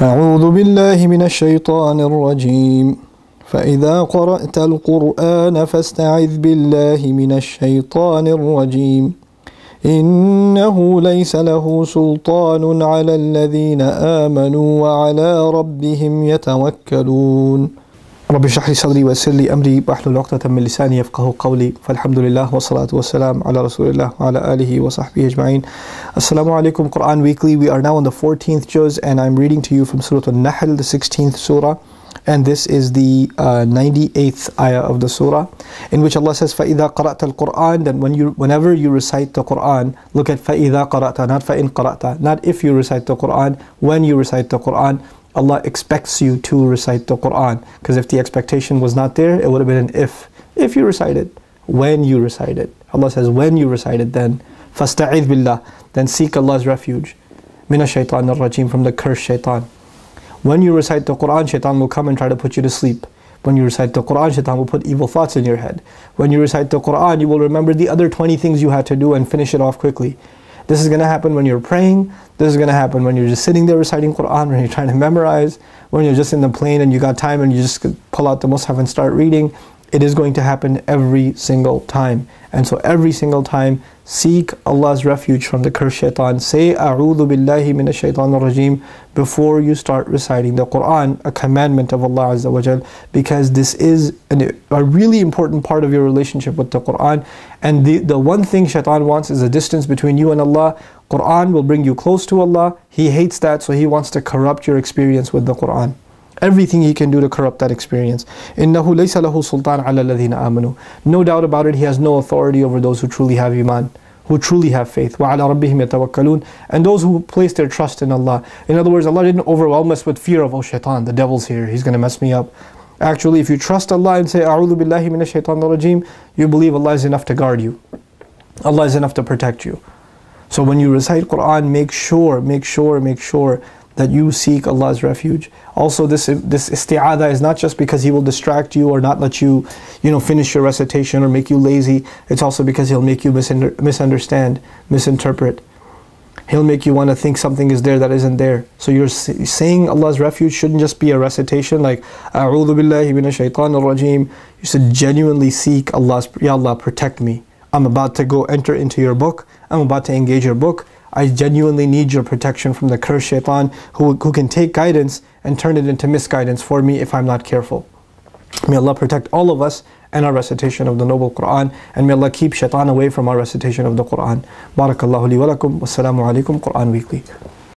أعوذ بالله من الشيطان الرجيم فإذا قرأت القرآن فاستعذ بالله من الشيطان الرجيم إنه ليس له سلطان على الذين آمنوا وعلى ربهم يتوكلون رب اشرح لي صدري ويسر لي أمري واحلل عقدة من لساني يفقهوا قولي فالحمد لله والصلاة والسلام على رسول الله وعلى آله وصحبه أجمعين. Assalamu alaikum. Quran Weekly. We are now on the 14th juz and I'm reading to you from Surah Al-Nahl, the 16th surah, and this is the 98th ayah of the surah, in which Allah says فَإِذَا قَرَأْتَ الْقُرْآنِ, that whenever you recite the Quran, look at فَإِذَا قَرَأْتَ, not فَإِن قَرَأْتَ, not if you recite the Quran, when you recite the Quran. Allah expects you to recite the Quran, because if the expectation was not there, it would have been an if you recite it, when you recite it. Allah says when you recite it, then فَاسْتَعِذْ بِاللَّهِ, then seek Allah's refuge مِنَ الشَّيْطَانِ الرَّجِيمِ, from the cursed shaitan. When you recite the Quran, shaitan will come and try to put you to sleep. When you recite the Quran, shaitan will put evil thoughts in your head. When you recite the Quran, you will remember the other 20 things you had to do and finish it off quickly. This is going to happen when you're praying. This is going to happen when you're just sitting there reciting Quran, when you're trying to memorize, when you're just in the plane and you got time and you just pull out the Mus'haf and start reading. It is going to happen every single time. And so every single time, seek Allah's refuge from the cursed shaitan. Say, A'udhu billahi minash shaitanir rajim, before you start reciting the Quran, a commandment of Allah Azza wa Jal, because this is a really important part of your relationship with the Quran. And the one thing shaitan wants is a distance between you and Allah. Quran will bring you close to Allah. He hates that, so he wants to corrupt your experience with the Quran. Everything he can do to corrupt that experience. إِنَّهُ لَيْسَ لَهُ سُلْطَانٌ عَلَى الَّذِينَ آمَنُوا. No doubt about it, he has no authority over those who truly have iman, who truly have faith. وَعَلَى رَبِّهِمْ يَتَوَكَّلُونَ. And those who place their trust in Allah. In other words, Allah didn't overwhelm us with fear of, oh shaitan, the devil's here, he's going to mess me up. Actually, if you trust Allah and say, أَعُوذُ بِاللَّهِ مِنَ الشَّيْطَانِ الرَّجِيمِ, you believe Allah is enough to guard you. Allah is enough to protect you. So when you recite Quran, make sure that you seek Allah's refuge. Also, this isti'adha is not just because He will distract you or not let you, finish your recitation or make you lazy. It's also because He'll make you misunderstand, misinterpret. He'll make you want to think something is there that isn't there. So you're saying Allah's refuge shouldn't just be a recitation like A'udhu billahi minash shaitanir rajim. You should genuinely seek Allah's, Ya Allah, protect me. I'm about to go enter into your book. I'm about to engage your book. I genuinely need your protection from the cursed shaitan who can take guidance and turn it into misguidance for me if I'm not careful. May Allah protect all of us and our recitation of the noble Quran, and may Allah keep shaitan away from our recitation of the Quran. Barakallahu li wa lakum. Wassalamu alaikum. Quran Weekly.